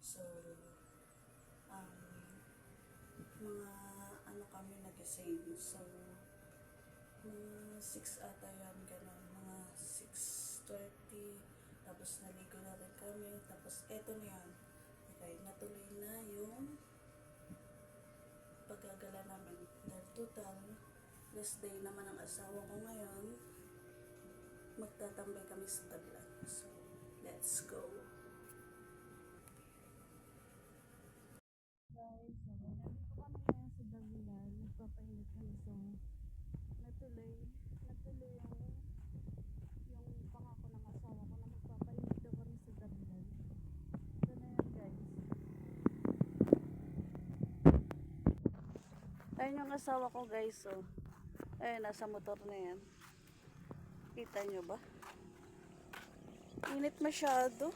So, um, mga ano kami nag-save. So, mga 6 ata yan, ganun. Mga 6:30. Tapos naligo na rin kami. Tapos eto na yan. Okay, natuloy na yung paggagala namin. Dahil total, last day naman ang asawa ko ngayon. Magtatambay kami sa tablan. So, let's go. Guys, so nandito kami ngayon sa Davilan. Nagpapahinit kami. So, natuloy yung pangako ng asawa ko na magpapahinit daw kami sa Davilan. Ito na yan, guys. Ayun yung asawa ko, guys. So, ayun, nasa motor na yan. Kita nyo ba? Init masyado.